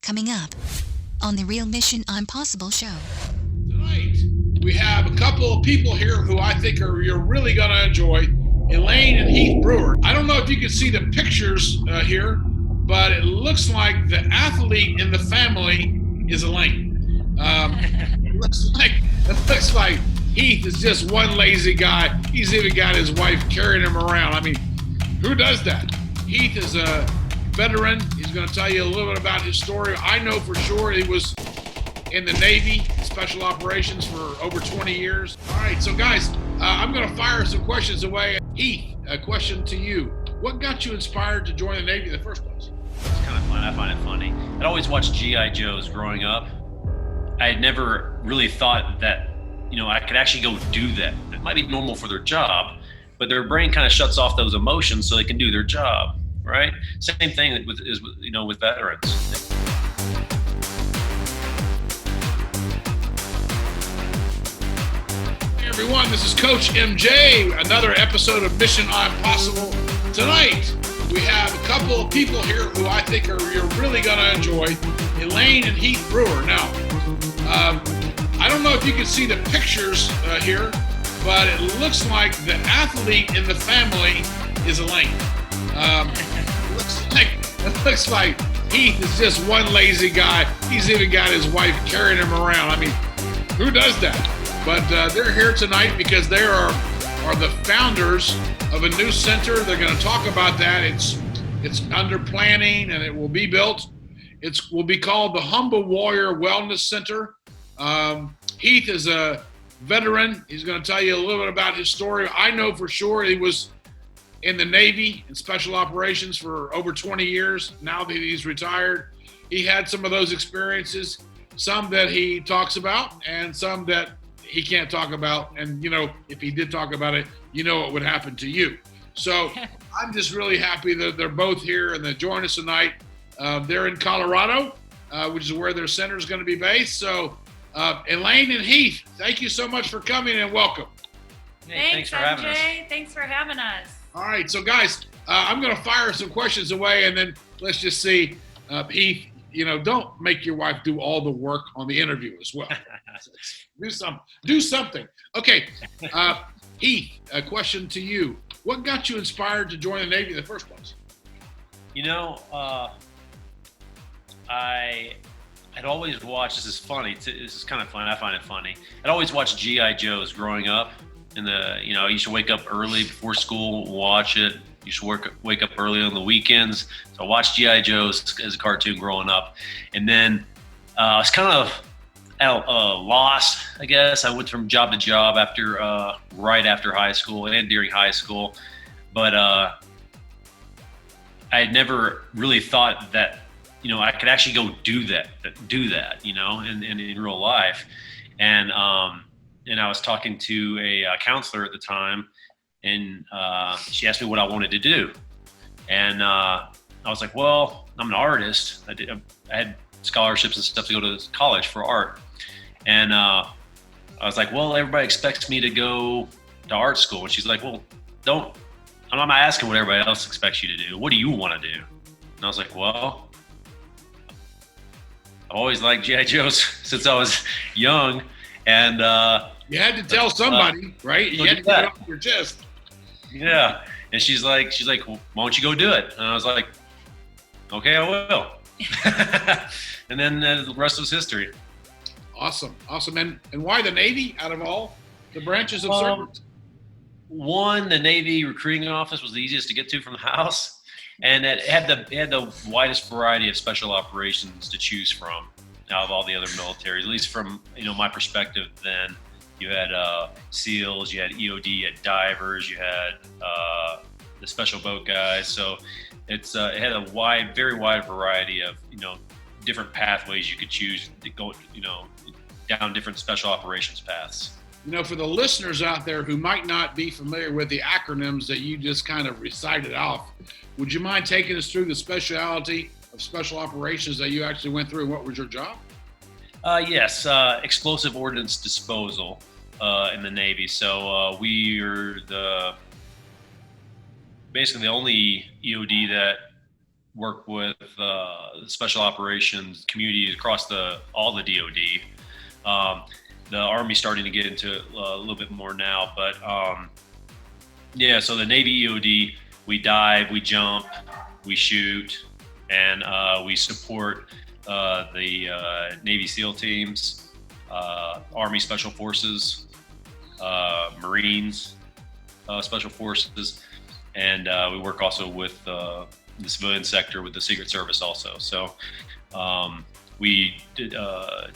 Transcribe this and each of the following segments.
Coming up on the Real Mission Impossible show. Tonight, we have a couple of people here who I think you're really going to enjoy. Elaine and Heath Brewer. I don't know if you can see the pictures here, but it looks like the athlete in the family is Elaine. It looks like Heath is just one lazy guy. He's even got his wife carrying him around. I mean, who does that? Heath is a veteran. He's going to tell you a little bit about his story. I know for sure he was in the Navy, Special Operations for over 20 years. All right, so guys, I'm going to fire some questions away. Heath, a question to you. What got you inspired to join the Navy in the first place? It's kind of fun. I find it funny. I'd always watched G.I. Joes growing up. I had never really thought that, I could actually go do that. It might be normal for their job, but their brain kind of shuts off those emotions so they can do their job, right? Same thing with veterans. Hey everyone, this is Coach MJ, another episode of Mission Impossible. Tonight, we have a couple of people here who I think you're really going to enjoy, Elaine and Heath Brewer. Now, I don't know if you can see the pictures here, but it looks like the athlete in the family is Elaine. It looks like Heath is just one lazy guy. He's even got his wife carrying him around. I mean, who does that? But they're here tonight because they are the founders of a new center. They're going to talk about that. It's under planning and it will be built. It will be called the Humble Warrior Wellness Center. Heath is a veteran. He's going to tell you a little bit about his story. I know for sure he was in the Navy in Special Operations for over 20 years. Now that he's retired, he had some of those experiences, some that he talks about and some that he can't talk about. And, if he did talk about it, what would happen to you. So I'm just really happy that they're both here and they join us tonight. They're in Colorado, which is where their center is going to be based. So Elaine and Heath, thank you so much for coming and welcome. Hey, thanks for having us. Thanks for having us. All right, so guys, I'm going to fire some questions away and then let's just see, Heath, don't make your wife do all the work on the interview as well. Do something. Okay, Heath, a question to you. What got you inspired to join the Navy in the first place? I'd always watched, this is funny, this is kind of fun, I find it funny. I'd always watched G.I. Joes growing up. I used to wake up early before school, watch it. Used to wake up early on the weekends. So I watched G.I. Joes as a cartoon growing up. And then I was kind of lost, I guess. I went from job to job right after high school and during high school. But I had never really thought that, I could actually go do that, in real life. And I was talking to a counselor at the time, and she asked me what I wanted to do. And I was like, well, I'm an artist. I had scholarships and stuff to go to college for art. And I was like, well, everybody expects me to go to art school. And she's like, well, I'm not asking what everybody else expects you to do. What do you want to do? And I was like, well, I've always liked G.I. Joes since I was young. And you had to tell somebody, right? You had to get it off your chest. Yeah. And she's like, well, why don't you go do it? And I was like, okay, I will. And then the rest was history. Awesome. And why the Navy out of all the branches of service? One, the Navy recruiting office was the easiest to get to from the house. And it had the widest variety of special operations to choose from out of all the other militaries, at least from my perspective. Then you had SEALs, you had EOD, you had divers, you had the special boat guys. So it had a very wide variety of different pathways you could choose to go down different special operations paths. For the listeners out there who might not be familiar with the acronyms that you just kind of recited off, would you mind taking us through the specialty of special operations that you actually went through and what was your job? Yes, explosive ordnance disposal in the Navy. So we are basically the only EOD that work with special operations communities across all the DoD. The Army's starting to get into a little bit more now, but yeah. So the Navy EOD, we dive, we jump, we shoot, and we support the Navy SEAL teams, Army Special Forces, Marines Special Forces, and we work also with the civilian sector with the Secret Service also. So we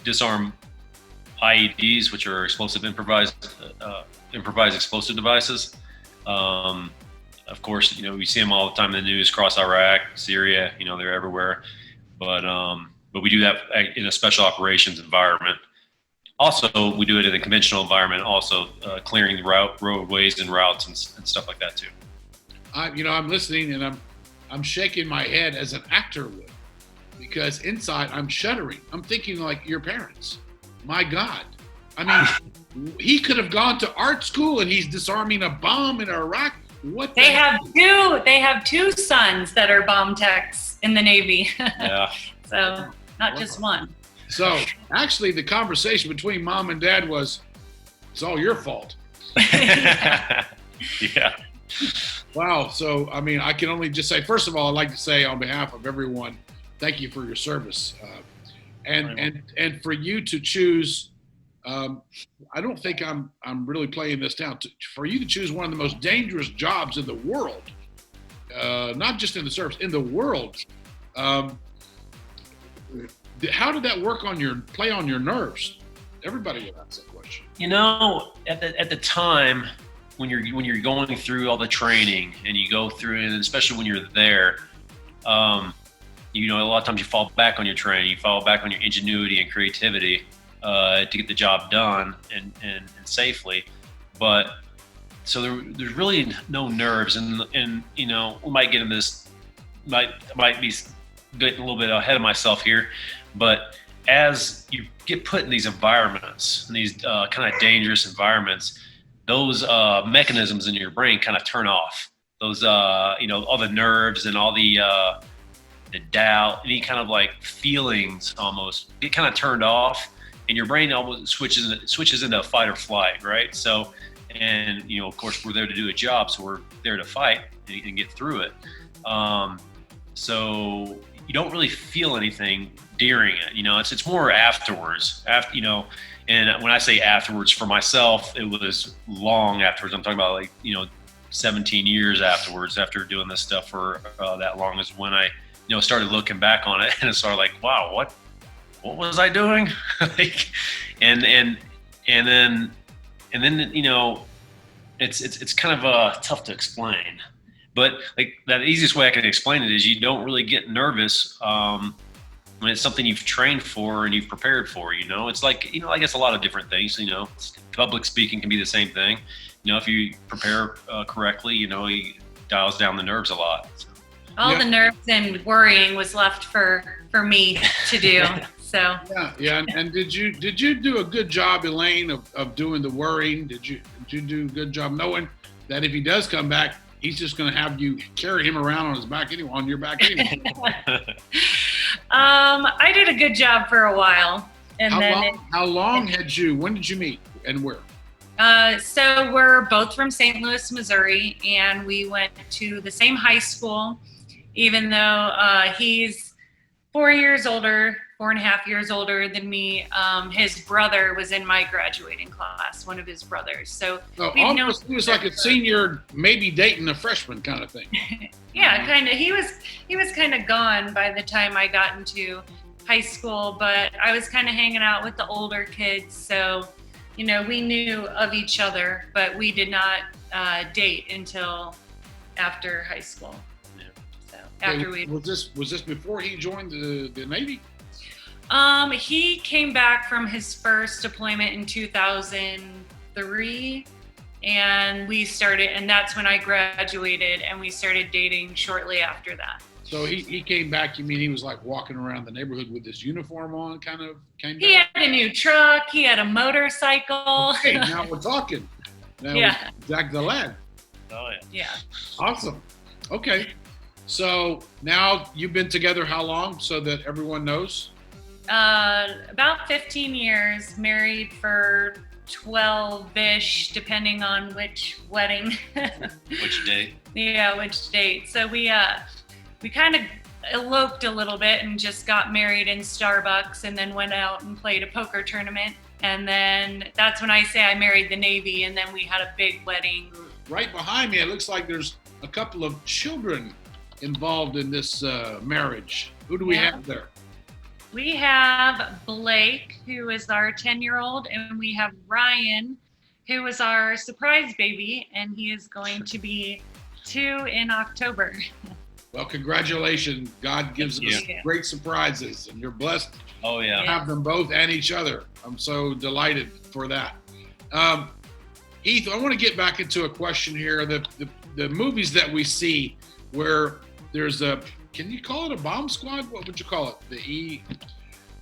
disarm IEDs, which are explosive improvised explosive devices. Of course, we see them all the time in the news across Iraq, Syria. They're everywhere. But we do that in a special operations environment. Also, we do it in a conventional environment. Also, clearing the roadways and routes and stuff like that too. I'm listening and I'm shaking my head as an actor would, because inside I'm shuddering. I'm thinking like your parents. My God. I mean, he could have gone to art school and he's disarming a bomb in Iraq. What? They have two sons that are bomb techs in the Navy. Yeah. So not just one. So actually the conversation between mom and dad was, it's all your fault. Yeah. Wow. So, I mean, I can only just say, first of all, I'd like to say on behalf of everyone, thank you for your service. And for you to choose, I don't think I'm really playing this down. For you to choose one of the most dangerous jobs in the world, not just in the service, in the world. How did that play on your nerves? Everybody would ask that question. At the time when you're going through all the training and you go through, and especially when you're there, a lot of times you fall back on your training, you fall back on your ingenuity and creativity to get the job done and safely. But so there's really no nerves, and we might get into this, might be getting a little bit ahead of myself here, but as you get put in these environments, in these kind of dangerous environments, those mechanisms in your brain kind of turn off. Those all the nerves and all the doubt, any kind of like feelings almost get kind of turned off, and your brain almost switches into fight or flight, right? So, and of course we're there to do a job, so we're there to fight and get through it. So you don't really feel anything during it. It's more afterwards. And when I say afterwards, for myself, it was long afterwards. I'm talking about 17 years afterwards, after doing this stuff for that long, is when I started looking back on it, and it's sort of like, wow, what was I doing? and then it's kind of tough to explain. But like the easiest way I can explain it is you don't really get nervous when it's something you've trained for and you've prepared for. It's like I guess a lot of different things. Public speaking can be the same thing. If you prepare correctly, he dials down the nerves a lot. So. All the nerves and worrying was left for me to do. So yeah. And did you do a good job, Elaine, of doing the worrying? Did you do a good job knowing that if he does come back, he's just going to have you carry him around on your back anyway? I did a good job for a while. And how long when did you meet and where? So we're both from St. Louis, Missouri, and we went to the same high school, even though he's 4.5 years older than me. His brother was in my graduating class, one of his brothers. So he was like a senior, maybe dating a freshman kind of thing. Yeah, kind of. He was kind of gone by the time I got into high school, but I was kind of hanging out with the older kids. So, we knew of each other, but we did not date until after high school. Was this before he joined the Navy? He came back from his first deployment in 2003, and that's when I graduated, and we started dating shortly after that. So he came back, you mean he was like walking around the neighborhood with his uniform on, kind of came back? He had a new truck, he had a motorcycle. Okay, now we're talking. Now yeah. Jack the lad. Oh yeah. Yeah. Awesome. Okay. So now you've been together how long, so that everyone knows? About 15 years, married for 12-ish, depending on which wedding. Which day? Yeah, which date. So we kind of eloped a little bit and just got married in Starbucks, and then went out and played a poker tournament. And then that's when I say I married the Navy, and then we had a big wedding. Right behind me, it looks like there's a couple of children involved in this marriage. Who do we have there? We have Blake, who is our 10-year-old, and we have Ryan, who is our surprise baby, and he is going to be 2 in October. Well, congratulations. God gives us great surprises, and you're blessed Oh, yeah. to have them both and each other. I'm so delighted for that. Heath, I want to get back into a question here. The movies that we see where there's can you call it a bomb squad? What would you call it?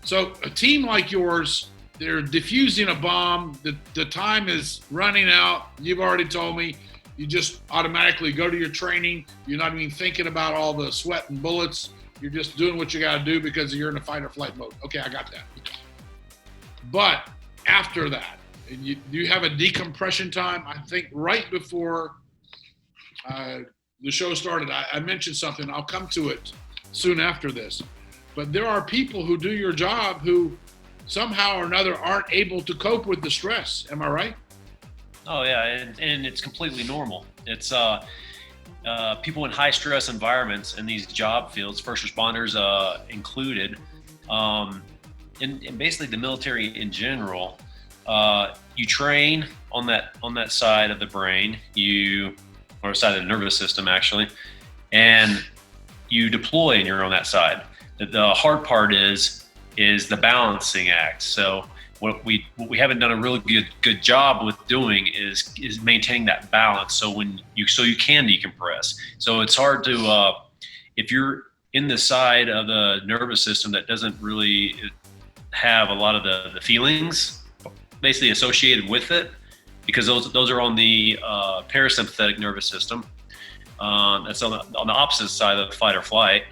So a team like yours, they're defusing a bomb. The time is running out. You've already told me. You just automatically go to your training. You're not even thinking about all the sweat and bullets. You're just doing what you got to do because you're in a fight or flight mode. Okay, I got that. But after that, and you have a decompression time. I think right before the show started, I mentioned something. I'll come to it soon after this. But there are people who do your job who somehow or another aren't able to cope with the stress. Am I right? Oh, yeah, and it's completely normal. It's people in high stress environments in these job fields, first responders included, and basically the military in general. You train on that side of the brain, or side of the nervous system actually, and you deploy and you're on that side. The hard part is the balancing act. So what we haven't done a really good job with doing is maintaining that balance. So you can decompress. So it's hard to if you're in the side of the nervous system that doesn't really have a lot of the feelings basically associated with it, because those are on the parasympathetic nervous system. That's on the opposite side of the fight or flight.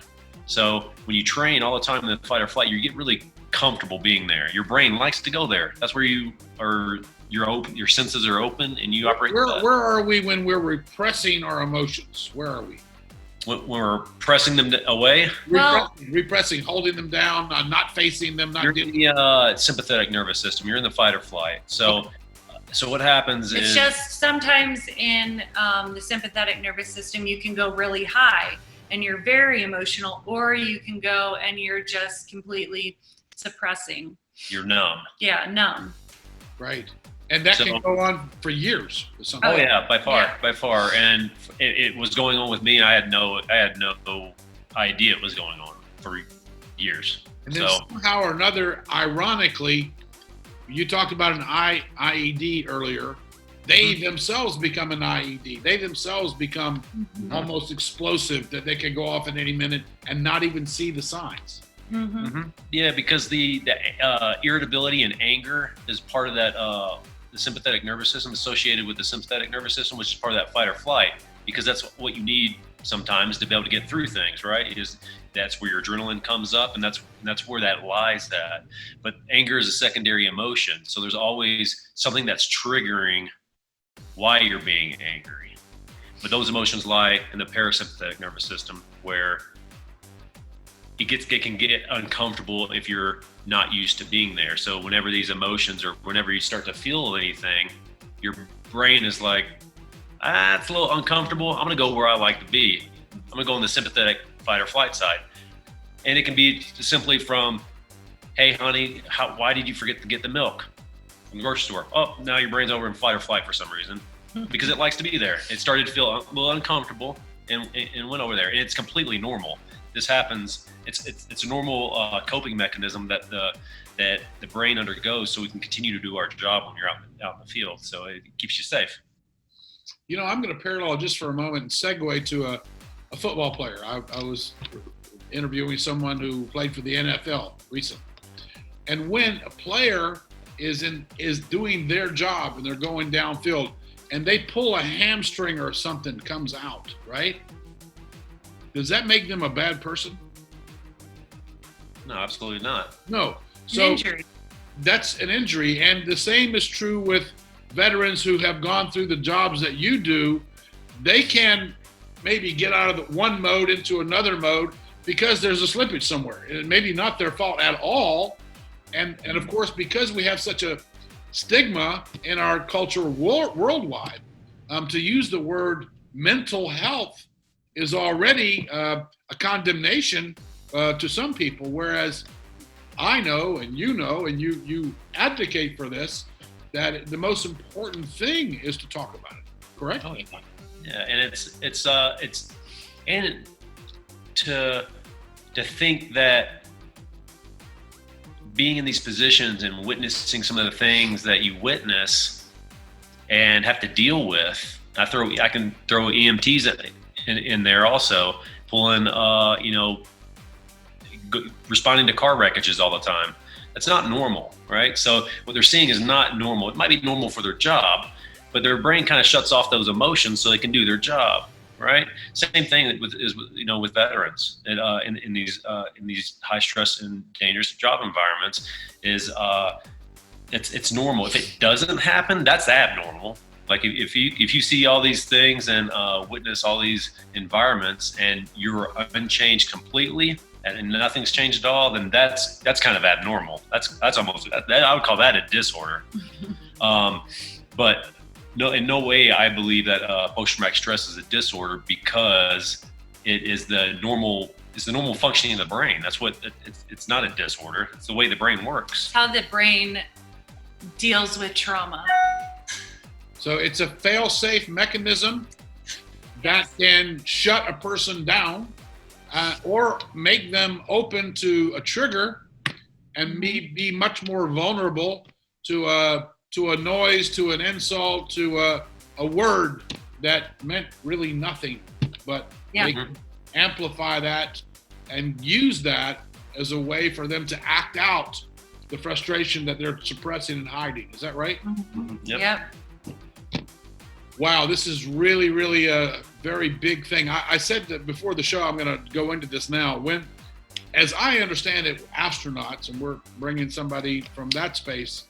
So when you train all the time in the fight or flight, you get really comfortable being there. Your brain likes to go there. That's where you're open. Your senses are open, and you operate. Where are we when we're repressing our emotions? Where are we? When we're pressing them away. Repressing, holding them down, not facing them. You're in the sympathetic nervous system. You're in the fight or flight. So what happens is just sometimes in the sympathetic nervous system, you can go really high and you're very emotional, or you can go and you're just completely suppressing. You're numb. Yeah, numb. Right. And that can go on for years. Oh yeah, by far. And it was going on with me, and I had no idea it was going on for years. And then somehow or another, ironically, you talked about an IED earlier. They themselves become an IED. They themselves become almost explosive, that they can go off at any minute and not even see the signs. Yeah, because the irritability and anger is part of that the sympathetic nervous system, associated with the sympathetic nervous system, which is part of that fight or flight, because that's what you need sometimes to be able to get through things, right? That's where your adrenaline comes up, and that's where that lies at. But anger is a secondary emotion, so there's always something that's triggering why you're being angry. But those emotions lie in the parasympathetic nervous system, where it can get uncomfortable if you're not used to being there. So whenever these emotions, or whenever you start to feel anything, your brain is like, it's a little uncomfortable. I'm gonna go where I like to be. I'm gonna go on the sympathetic fight or flight side. And it can be simply from, hey honey, why did you forget to get the milk from the grocery store? Oh, now your brain's over in fight or flight for some reason, because it likes to be there. It started to feel a little uncomfortable and went over there. And it's completely normal. This happens. It's a normal coping mechanism that the brain undergoes, so we can continue to do our job when you're out in the field. So it keeps you safe. You know, I'm going to parallel just for a moment and segue to a football player. I was interviewing someone who played for the NFL recently, and when a player is doing their job and they're going downfield and they pull a hamstring or something comes out, right? does that make them a bad person? No, absolutely not. No. So An injury. that's an injury. And the same is true with veterans who have gone through the jobs that you do. They can maybe get out of the one mode into another mode because there's a slippage somewhere. And maybe not their fault at all. And of course, because we have such a stigma in our culture worldwide, to use the word mental health is already a condemnation to some people, whereas I know, and you advocate for this, that the most important thing is to talk about it. Correct? Oh, yeah, and it's and to think that being in these positions and witnessing some of the things that you witness and have to deal with, I can throw EMTs in there also, pulling responding to car wreckages all the time. That's not normal, right? So what they're seeing is not normal. It might be normal for their job, but their brain kind of shuts off those emotions so they can do their job, right? Same thing with veterans in these high stress and dangerous job environments. It's normal. If it doesn't happen, that's abnormal. Like if you see all these things and witness all these environments and you're unchanged completely and nothing's changed at all, then that's kind of abnormal. That's almost, I would call that a disorder. But no, in no way I believe that post-traumatic stress is a disorder, because it is the normal functioning of the brain. That's what it's not a disorder. It's the way the brain works. How the brain deals with trauma. So it's a fail-safe mechanism that can shut a person down or make them open to a trigger and be much more vulnerable to a noise, to an insult, to a word that meant really nothing. But they can amplify that and use that as a way for them to act out the frustration that they're suppressing and hiding. Is that right? Mm-hmm. Yep. Wow, this is really, really a very big thing. I said that before the show, I'm going to go into this now. As I understand it, astronauts, and we're bringing somebody from that space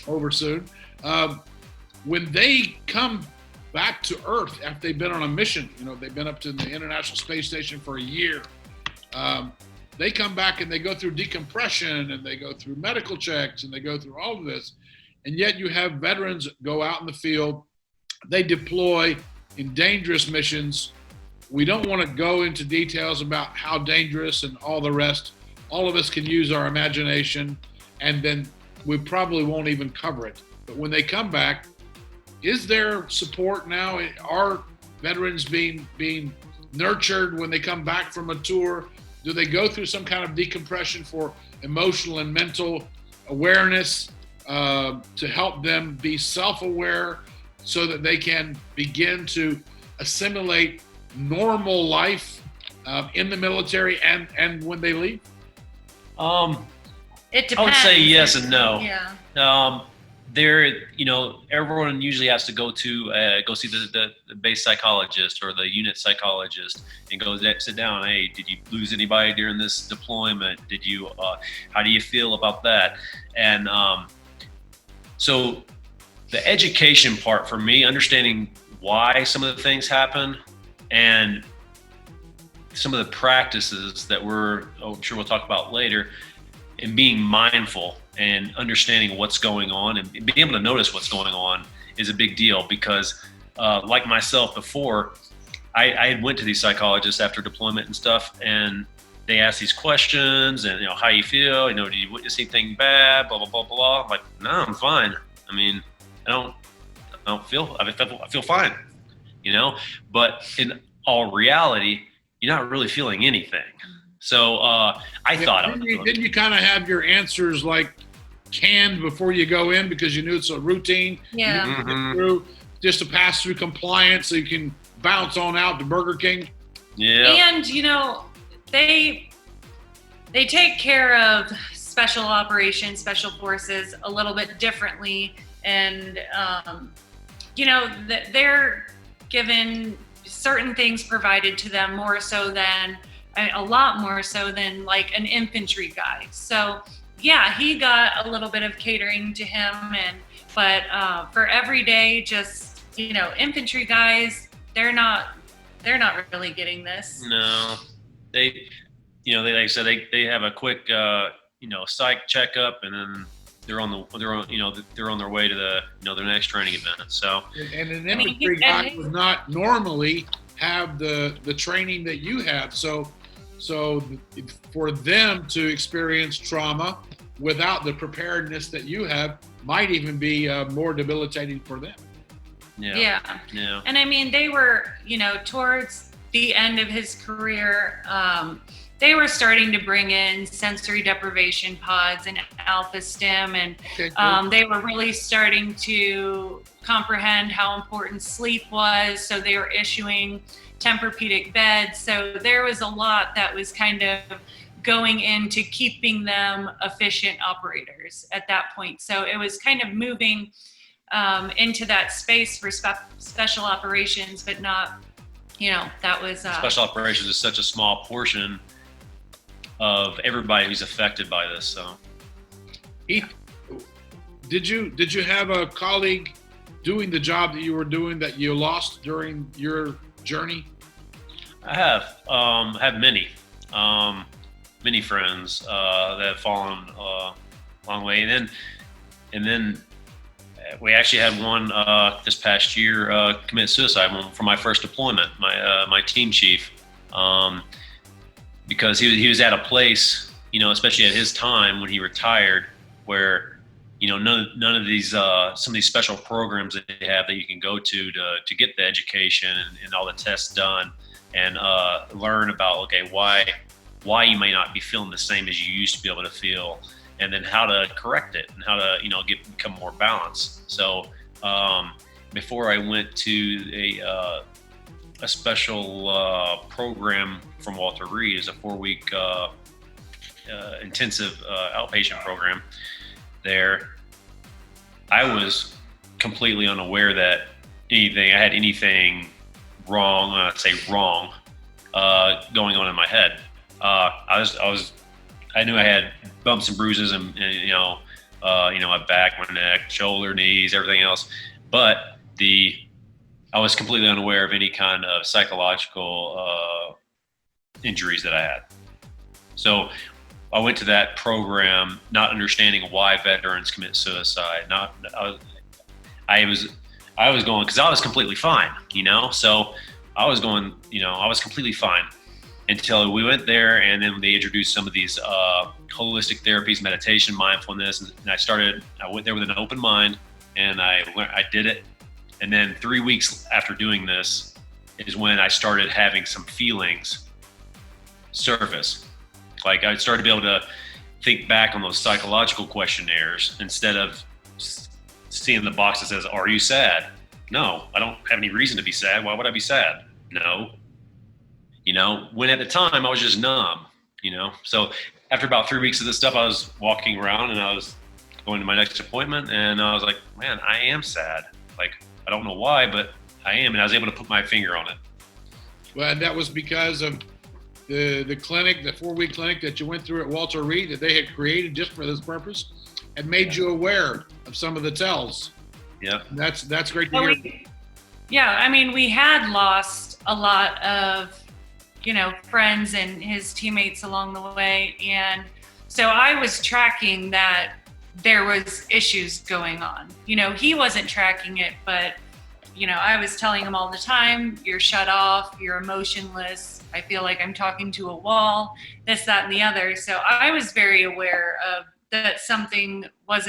over soon, when they come back to Earth after they've been on a mission, they've been up to the International Space Station for a year, they come back and they go through decompression and they go through medical checks and they go through all of this. And yet you have veterans go out in the field. They deploy in dangerous missions. We don't want to go into details about how dangerous and all the rest. All of us can use our imagination, and then we probably won't even cover it. But when they come back, is there support now? Are veterans being nurtured when they come back from a tour? Do they go through some kind of decompression for emotional and mental awareness to help them be self-aware so that they can begin to assimilate normal life in the military and when they leave? It depends. I would say yes and no. Yeah. Everyone usually has to go see the base psychologist or the unit psychologist and go sit down. Hey, did you lose anybody during this deployment? How do you feel about that? And so the education part for me, understanding why some of the things happen and some of the practices that I'm sure we'll talk about later, and being mindful and understanding what's going on and being able to notice what's going on is a big deal, because like myself before, I had went to these psychologists after deployment and stuff, and they ask these questions and, how you feel, do you witness anything bad, blah, blah, blah, blah. I'm like, no, I'm fine. I mean, I feel fine, but in all reality, you're not really feeling anything. So didn't you kind of have your answers like canned before you go in because you knew it's a routine? Yeah. You get through just to pass through compliance so you can bounce on out to Burger King. Yeah. And they take care of special operations, special forces a little bit differently, and they're given certain things provided to them more so than, a lot more so than like an infantry guy. So yeah, he got a little bit of catering to him, but for everyday, just, infantry guys, they're not really getting this. No, they, like I said, they have a quick, psych checkup, and then they're on their way to their next training event. So, and an infantry guy would not normally have the training that you have. So for them to experience trauma without the preparedness that you have might even be more debilitating for them. Yeah. And I mean, they were, towards the end of his career, they were starting to bring in sensory deprivation pods and alpha stim, and they were really starting to comprehend how important sleep was. So they were issuing Tempur-Pedic beds. So there was a lot that was kind of going into keeping them efficient operators at that point. So it was kind of moving into that space for special operations, but not, that was special operations is such a small portion of everybody who's affected by this. So, Heath, did you have a colleague doing the job that you were doing that you lost during your journey? I have many friends that have fallen a long way, and then we actually had one this past year commit suicide from my first deployment. My team chief, because he was at a place, especially at his time when he retired, where none of these some of these special programs that they have that you can go to get the education and all the tests done, and learn about why you may not be feeling the same as you used to be able to feel, and then how to correct it and how to become more balanced. So before I went to a special program from Walter Reed, is a 4-week intensive outpatient program there, I was completely unaware that I had anything wrong, I'd say wrong, going on in my head. I knew I had bumps and bruises and my back, my neck, shoulder, knees, everything else, but I was completely unaware of any kind of psychological injuries that I had. So I went to that program not understanding why veterans commit suicide. I was going, because I was completely fine, so I was going, I was completely fine until we went there, and then they introduced some of these holistic therapies, meditation, mindfulness, and I went there with an open mind, and I did it. And then 3 weeks after doing this is when I started having some feelings surface. Like, I started to be able to think back on those psychological questionnaires instead of seeing the box that says, "Are you sad?" No, I don't have any reason to be sad. Why would I be sad? No. When at the time I was just numb, So after about 3 weeks of this stuff, I was walking around and I was going to my next appointment, and I was like, man, I am sad. Like, I don't know why, but I am. And I was able to put my finger on it. Well, and that was because of the clinic, the 4-week clinic that you went through at Walter Reed that they had created just for this purpose, and made you aware of some of the tells. Yeah. That's great to hear. Yeah, I mean, we had lost a lot of, friends and his teammates along the way. And so I was tracking that there was issues going on. He wasn't tracking it, but, I was telling him all the time, you're shut off, you're emotionless. I feel like I'm talking to a wall, this, that, and the other. So I was very aware of that something was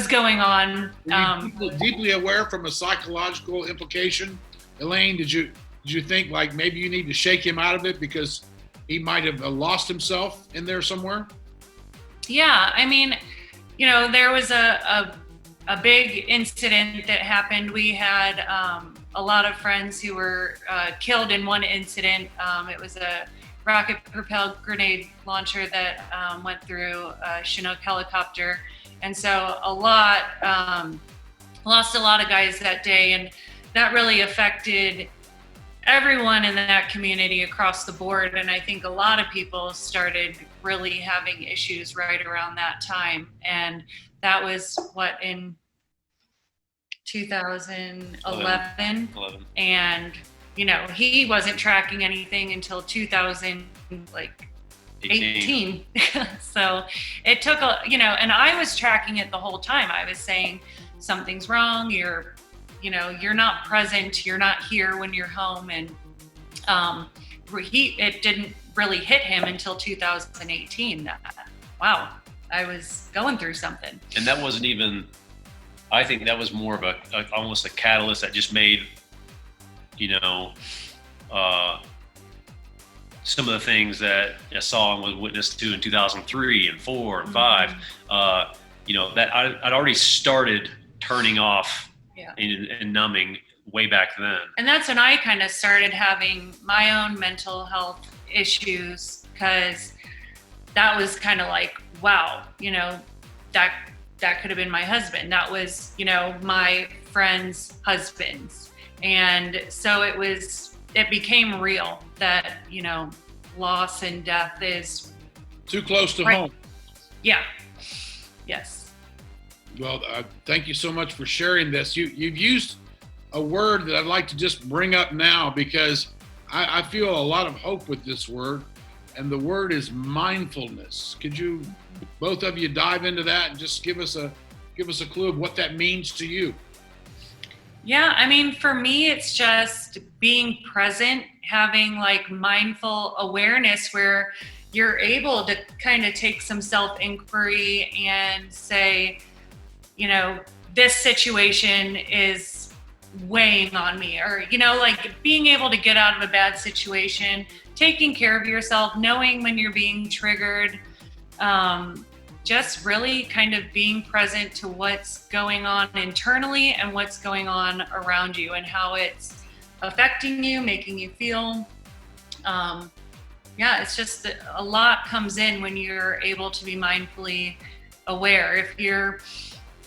going on. Were you deeply aware from a psychological implication? Elaine, did you think like maybe you need to shake him out of it because he might have lost himself in there somewhere? Yeah, I mean, there was a big incident that happened. We had a lot of friends who were killed in one incident. It was a rocket-propelled grenade launcher that went through a Chinook helicopter. And so lost a lot of guys that day, and that really affected everyone in that community across the board. And I think a lot of people started really having issues right around that time. And that was in 2011. 11. And, he wasn't tracking anything until 2018. So it took and I was tracking it the whole time. I was saying something's wrong. You're not present. You're not here when you're home. And it didn't really hit him until 2018 that, wow, I was going through something. And that wasn't even, I think that was more of almost a catalyst that just made, some of the things that I saw and was witness to in 2003 and 4 and 5, that I'd already started turning off and numbing way back then. And that's when I kind of started having my own mental health issues, because that was kind of like, wow, that could have been my husband. That was, my friend's husband's. And so it became real that, loss and death is too close to home. Yeah. Yes. Well, thank you so much for sharing this. You've used a word that I'd like to just bring up now, because I feel a lot of hope with this word, and the word is mindfulness. Could you, both of you, dive into that and just give us a clue of what that means to you? Yeah, I mean, for me, it's just being present, having like mindful awareness where you're able to kind of take some self-inquiry and say, this situation is weighing on me, or, like being able to get out of a bad situation, taking care of yourself, knowing when you're being triggered, just really kind of being present to what's going on internally and what's going on around you and how it's affecting you, making you feel. It's just that a lot comes in when you're able to be mindfully aware. If you're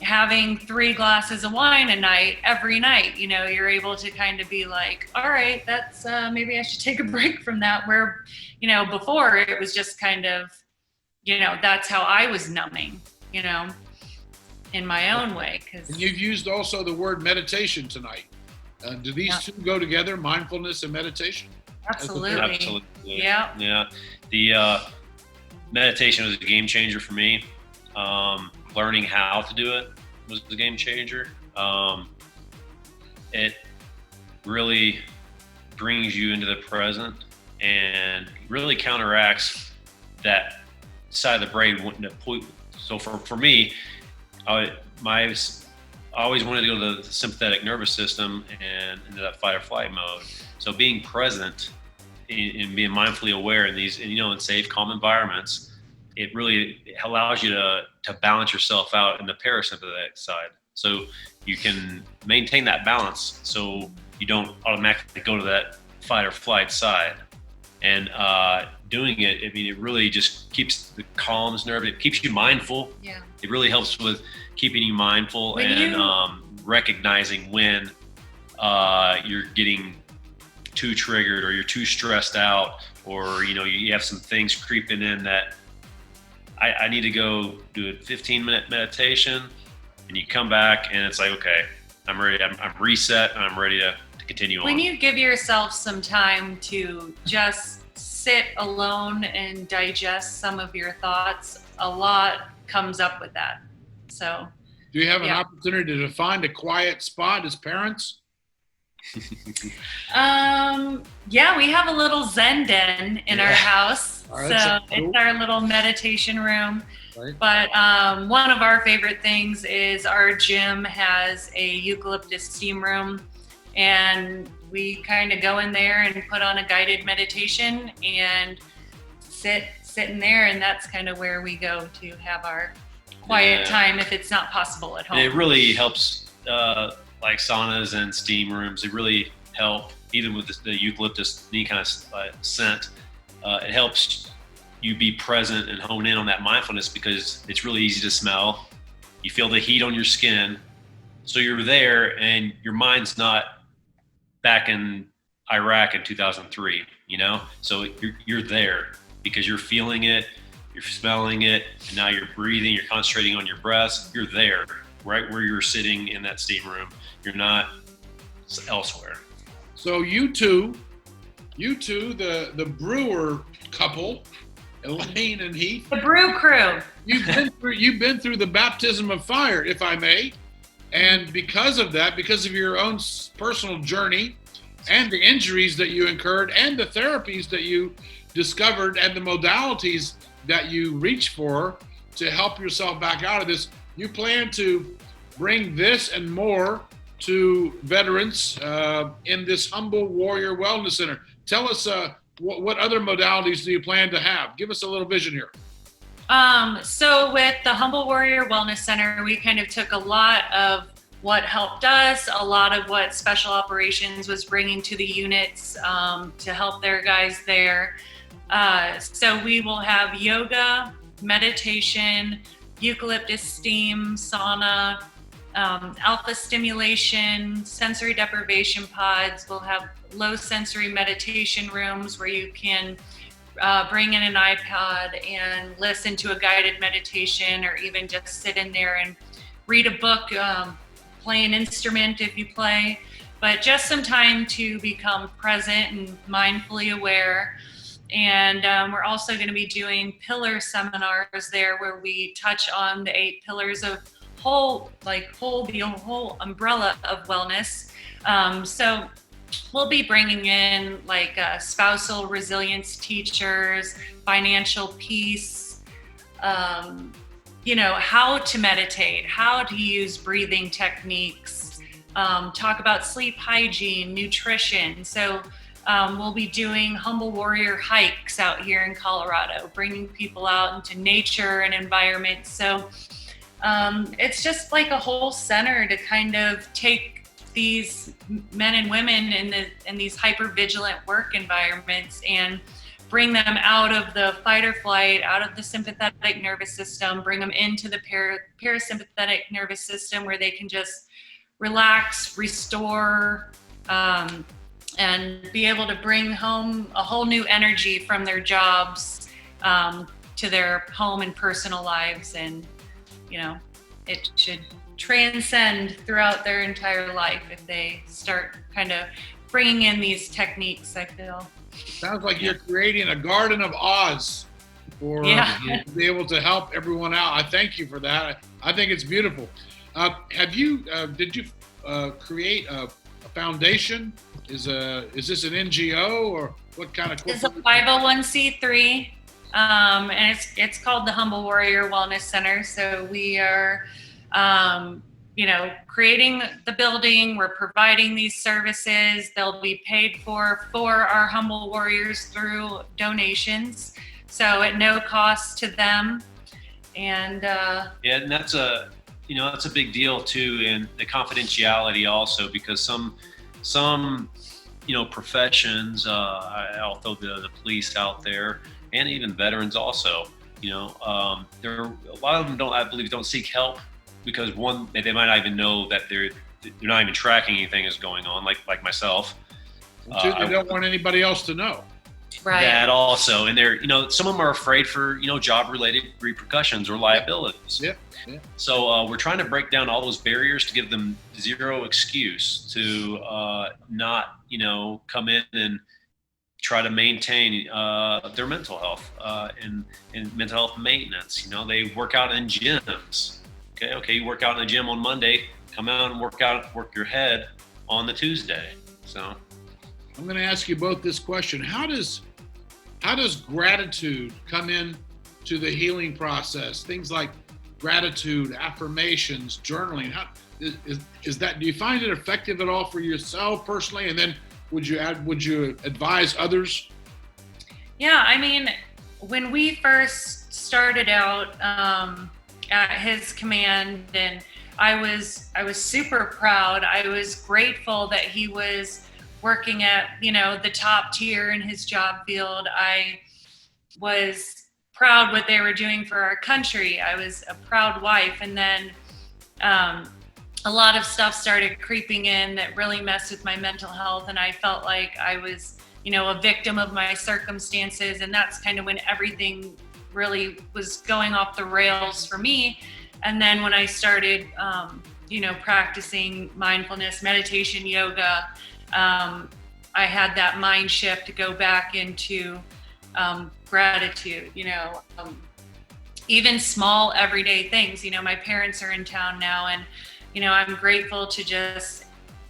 having 3 glasses of wine a night, every night, you're able to kind of be like, all right, that's maybe I should take a break from that, where, before it was just kind of, that's how I was numbing, in my own way. And you've used also the word meditation tonight. Do these two go together, mindfulness and meditation? Absolutely. Yeah. The meditation was a game changer for me. Learning how to do it was the game changer. It really brings you into the present and really counteracts that side of the brain wanting to point. So for me, I always wanted to go to the sympathetic nervous system and into that fight or flight mode. So being present and being mindfully aware in these, in safe, calm environments, it really allows you to balance yourself out in the parasympathetic side. So you can maintain that balance so you don't automatically go to that fight or flight side. And doing it, it really just keeps the calms nerve. It keeps you mindful. Yeah. It really helps with keeping you mindful recognizing when you're getting too triggered or you're too stressed out, or you have some things creeping in that I need to go do a 15-minute meditation, and you come back and it's like, okay, I'm ready. I'm reset and I'm ready to continue on. When you give yourself some time to just sit alone and digest some of your thoughts, a lot comes up with that. So, do you have an opportunity to find a quiet spot as parents? We have a little Zen den in our house. Right, so cool. It's our little meditation room. Right. But one of our favorite things is our gym has a eucalyptus steam room, and we kind of go in there and put on a guided meditation and sit in there, and that's kind of where we go to have our quiet time if it's not possible at home. And it really helps, like saunas and steam rooms. They really help, even with the eucalyptus, any kind of scent. It helps you be present and hone in on that mindfulness, because it's really easy to smell. You feel the heat on your skin, so you're there, and your mind's not back in Iraq in 2003, so you're there because you're feeling it, you're smelling it, and now you're breathing, you're concentrating on your breath. You're there right where you're sitting in that steam room. You're not elsewhere. So you two, the Brewer couple, Elaine and Heath, The Brew Crew. you've been through the baptism of fire, if I may, and because of that, because of your own personal journey, and the injuries that you incurred, and the therapies that you discovered, and the modalities that you reach for to help yourself back out of this, you plan to bring this and more to veterans in this Humble Warrior Wellness Center. Tell us what other modalities do you plan to have? Give us a little vision here. So with the Humble Warrior Wellness Center, we kind of took a lot of what helped us, a lot of what Special Operations was bringing to the units to help their guys there. So we will have yoga, meditation, eucalyptus steam, sauna, alpha stimulation, sensory deprivation pods. We'll have low sensory meditation rooms where you can bring in an iPod and listen to a guided meditation, or even just sit in there and read a book, play an instrument if you play, but just some time to become present and mindfully aware. And we're also going to be doing pillar seminars there, where we touch on the 8 pillars of the whole umbrella of wellness. So we'll be bringing in spousal resilience teachers, financial peace, how to meditate, how to use breathing techniques, talk about sleep hygiene, nutrition. So we'll be doing Humble Warrior hikes out here in Colorado, bringing people out into nature and environment. So it's just like a whole center to kind of take these men and women in these hyper-vigilant work environments and bring them out of the fight or flight, out of the sympathetic nervous system, bring them into the parasympathetic nervous system, where they can just relax, restore, and be able to bring home a whole new energy from their jobs to their home and personal lives. And, it should transcend throughout their entire life if they start kind of bringing in these techniques, I feel. Sounds like you're creating a Garden of Oz for to be able to help everyone out. I thank you for that. I think it's beautiful. Did you create a foundation? Is this an NGO, or what kind of? It's a 501c3, and it's called the Humble Warrior Wellness Center. So we are, creating the building. We're providing these services. They'll be paid for our Humble Warriors through donations, so at no cost to them. And and that's a big deal too, in the confidentiality also, because some professions, I'll throw the police out there, and even veterans also, there are a lot of them don't seek help, because one, they might not even know that they're not even tracking anything is going on, like myself. Two, they don't want anybody else to know. right. That also, and they're, some of them are afraid for, job-related repercussions or liabilities. Yeah. So we're trying to break down all those barriers to give them zero excuse to not, come in and try to maintain their mental health and mental health maintenance. They work out in gyms. Okay, you work out in the gym on Monday, come out and work your head on the Tuesday. So I'm going to ask you both this question. How does gratitude come in to the healing process? Things like gratitude, affirmations, journaling. How is that? Do you find it effective at all for yourself personally? And then would you advise others? Yeah, I mean, when we first started out at his command, and I was super proud. I was grateful that he was working at, the top tier in his job field. I was proud what they were doing for our country. I was a proud wife. And then a lot of stuff started creeping in that really messed with my mental health, and I felt like I was, a victim of my circumstances, and that's kind of when everything really was going off the rails for me. And then when I started, practicing mindfulness, meditation, yoga, I had that mind shift to go back into gratitude, even small everyday things. My parents are in town now, and I'm grateful to just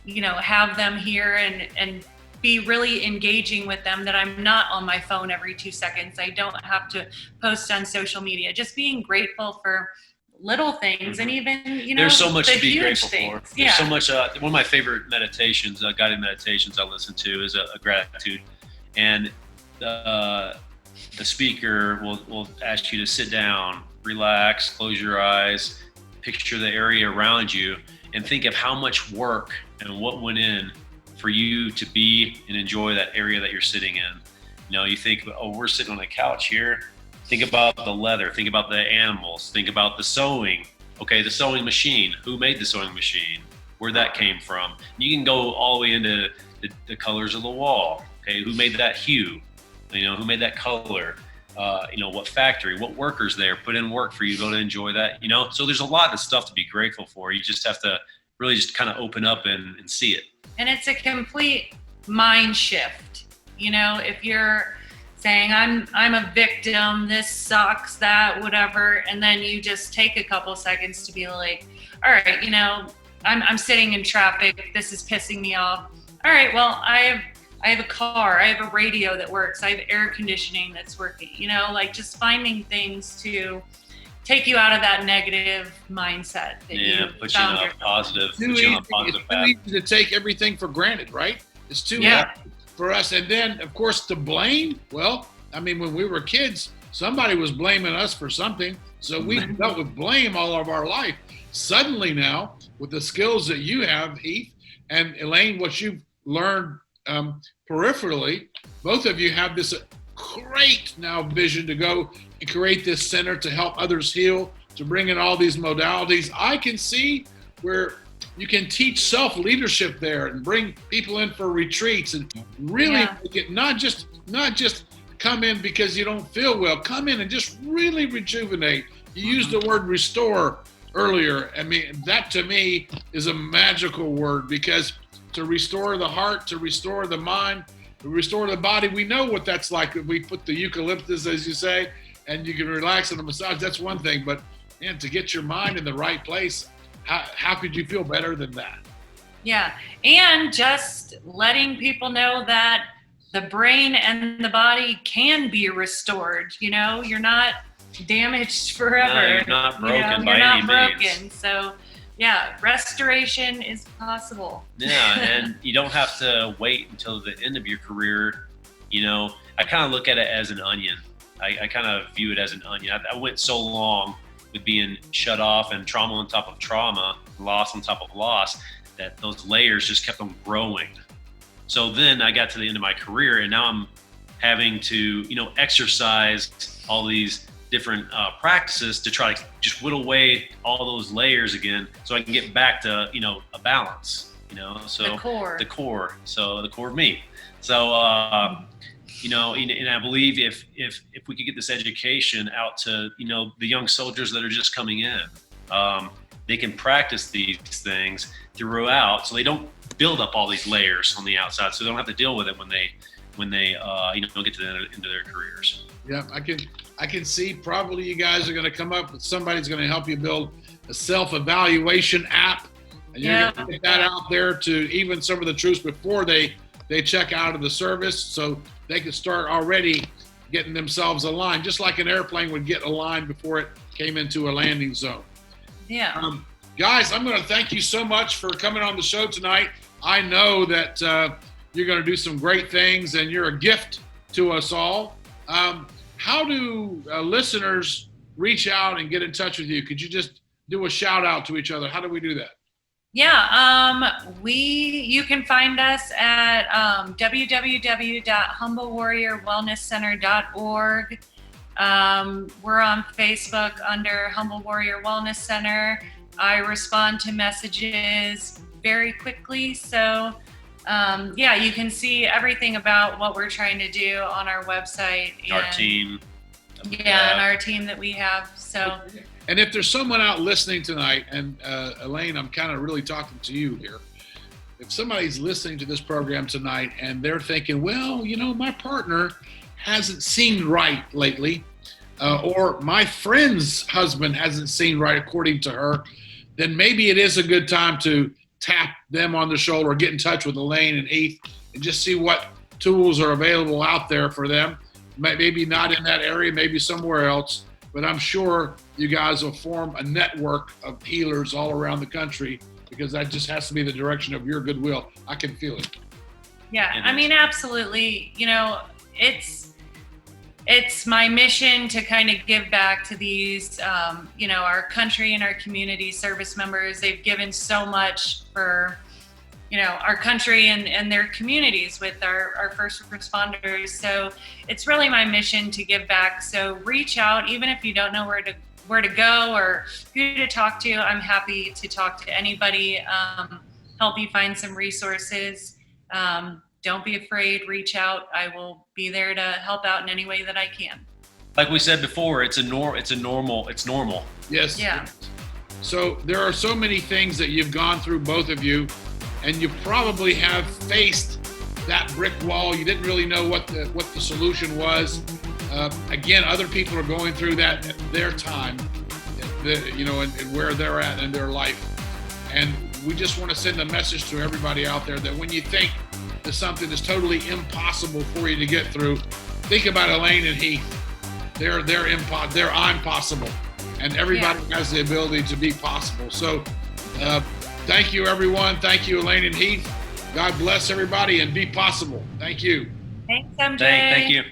have them here and be really engaging with them, that I'm not on my phone every 2 seconds. I don't have to post on social media. Just being grateful for little things, and even there's so much the to be huge grateful things. for. There's so much. One of my favorite meditations, guided meditations I listen to, is a gratitude, and the speaker will ask you to sit down, relax, close your eyes, picture the area around you, and think of how much work and what went in for you to be and enjoy that area that you're sitting in. You think, oh, we're sitting on a couch here. Think about the leather, think about the animals, think about the sewing. Okay, the sewing machine. Who made the sewing machine? Where that came from. You can go all the way into the colors of the wall. Okay, who made that hue? Who made that color? What factory, what workers there put in work for you to be able to enjoy that. So there's a lot of stuff to be grateful for. You just have to really just kind of open up and see it. And it's a complete mind shift. If you're saying I'm a victim, this sucks, that, whatever, and then you just take a couple seconds to be like, all right, I'm sitting in traffic, this is pissing me off. All right, well, I have a car, I have a radio that works, I have air conditioning that's working, just finding things to take you out of that negative mindset that you put you on a positive path. It's too easy to take everything for granted, right? It's too easy for us. And then, of course, to blame. Well, when we were kids, somebody was blaming us for something. So we dealt with blame all of our life. Suddenly now, with the skills that you have, Heath, and Elaine, what you've learned peripherally, both of you have this great now vision to go and create this center to help others heal, to bring in all these modalities. I can see where you can teach self-leadership there and bring people in for retreats and really make it not just come in because you don't feel well. Come in and just really rejuvenate. You used the word restore earlier. That to me is a magical word, because to restore the heart, to restore the mind, to restore the body, we know what that's like. If we put the eucalyptus, as you say, and you can relax in the massage, that's one thing. But man, to get your mind in the right place, how could you feel better than that? Yeah, and just letting people know that the brain and the body can be restored. You're not damaged forever. No, you're not broken by you're any not means. broken. So, yeah, restoration is possible. Yeah, and you don't have to wait until the end of your career. I kind of look at it as an onion. I kind of view it as an onion. I went so long with being shut off and trauma on top of trauma, loss on top of loss, that those layers just kept on growing. So then I got to the end of my career, and now I'm having to, exercise all these different practices to try to just whittle away all those layers again, so I can get back to, a balance, so the core. So the core of me. So, and I believe if we could get this education out to, the young soldiers that are just coming in, they can practice these things throughout, so they don't build up all these layers on the outside, so they don't have to deal with it when they get to the end of their careers. Yeah, I can see probably you guys are going to come up with, somebody's going to help you build a self-evaluation app, and you're going to get that out there to even some of the troops before they check out of the service, so they can start already getting themselves aligned, just like an airplane would get aligned before it came into a landing zone. Yeah. Guys, I'm going to thank you so much for coming on the show tonight. I know that you're going to do some great things, and you're a gift to us all. How do listeners reach out and get in touch with you? Could you just do a shout out to each other? How do we do that? Yeah, you can find us at www.humblewarriorwellnesscenter.org. We're on Facebook under Humble Warrior Wellness Center. I respond to messages very quickly. So, yeah, you can see everything about what we're trying to do on our website. Our team. Yeah, and our team that we have. So, and if there's someone out listening tonight, and Elaine, I'm kind of really talking to you here. If somebody's listening to this program tonight and they're thinking, well, you know, my partner hasn't seemed right lately, or my friend's husband hasn't seemed right according to her, then maybe it is a good time to tap them on the shoulder or get in touch with Elaine and Heath and just see what tools are available out there for them. Maybe not in that area, maybe somewhere else, but I'm sure you guys will form a network of healers all around the country, because that just has to be the direction of your goodwill. I can feel it. Yeah, I mean, absolutely. You know, it's my mission to kind of give back to these, you know, our country and our community service members. They've given so much for, you know, our country and their communities with our first responders. So it's really my mission to give back. So reach out, even if you don't know where to go or who to talk to. I'm happy to talk to anybody, help you find some resources. Don't be afraid, reach out. I will be there to help out in any way that I can. Like we said before, it's normal. Yes. Yeah. So there are so many things that you've gone through, both of you, and you probably have faced that brick wall. You didn't really know what the solution was. Again, other people are going through that at their time, you know, and where they're at in their life. And we just want to send a message to everybody out there that when you think that something is totally impossible for you to get through, think about Elaine and Heath. They're I'm possible, and everybody has the ability to be possible. So thank you, everyone. Thank you, Elaine and Heath. God bless everybody, and be possible. Thank you. Thanks, MJ. Thank you.